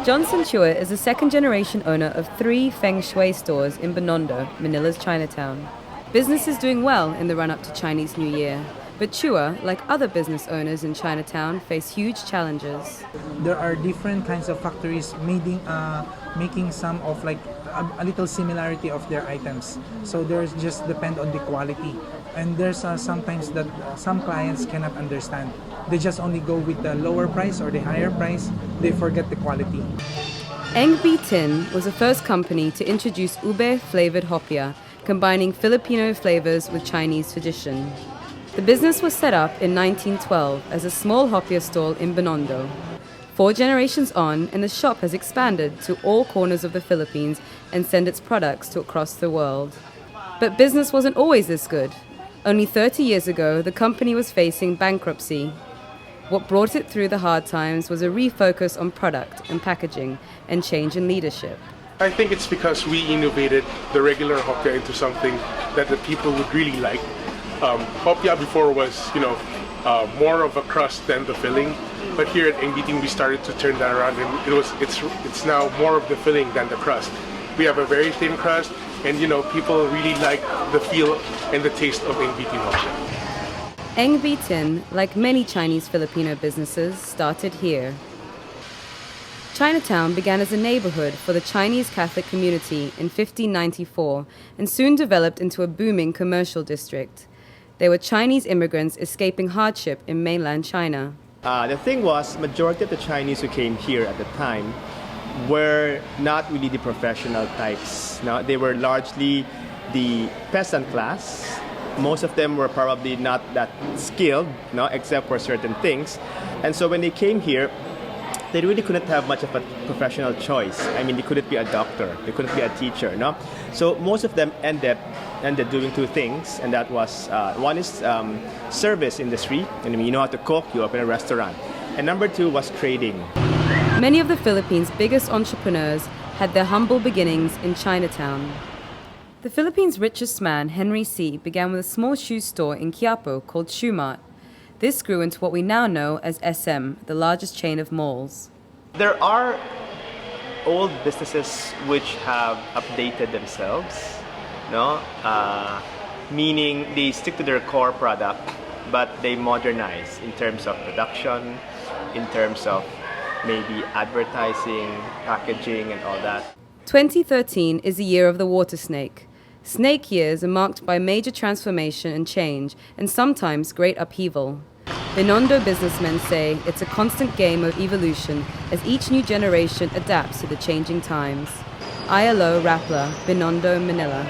Johnson Chua is the second-generation owner of 3 Feng Shui stores in Binondo, Manila's Chinatown. Business is doing well in the run-up to Chinese New Year, but Chua, like other business owners in Chinatown, face huge challenges. There are different kinds of factories making some of like a little similarity of their items. So there's just depend on the quality. And there's sometimes that some clients cannot understand. They just only go with the lower price or the higher price. They forget the quality. Eng Bee Tin was the first company to introduce ube-flavored hopia, combining Filipino flavors with Chinese tradition. The business was set up in 1912 as a small hopia stall in Binondo. 4 generations on, and the shop has expanded to all corners of the Philippines and sent its products to across the world. But business wasn't always this good. Only 30 years ago, the company was facing bankruptcy. What brought it through the hard times was a refocus on product and packaging and change in leadership. I think it's because we innovated the regular hopia into something that the people would really like. Hopia before was, more of a crust than the filling, but here at Eng Bee Tin we started to turn that around, and it's now more of the filling than the crust. We have a very thin crust, and people really like the feel and the taste of Eng Bee Tin hopia. Eng Bee Tin, like many Chinese Filipino businesses, started here. Chinatown began as a neighborhood for the Chinese Catholic community in 1594 and soon developed into a booming commercial district. There were Chinese immigrants escaping hardship in mainland China. The thing was, majority of the Chinese who came here at the time were not really the professional types. No, they were largely the peasant class. Most of them were probably not that skilled, except for certain things. And so when they came here, they really couldn't have much of a professional choice. I mean, they couldn't be a doctor, they couldn't be a teacher, So most of them ended doing 2 things, and that was, one is service industry, and you know how to cook, you open a restaurant. And number 2 was trading. Many of the Philippines' biggest entrepreneurs had their humble beginnings in Chinatown. The Philippines' richest man, Henry C., began with a small shoe store in Quiapo called Shoe Mart. This grew into what we now know as SM, the largest chain of malls. There are old businesses which have updated themselves, meaning they stick to their core product, but they modernize in terms of production, in terms of maybe advertising, packaging, and all that. 2013 is the year of the water snake. Snake years are marked by major transformation and change, and sometimes great upheaval. Binondo businessmen say it's a constant game of evolution as each new generation adapts to the changing times. Lowe, Rappler, Binondo, Manila.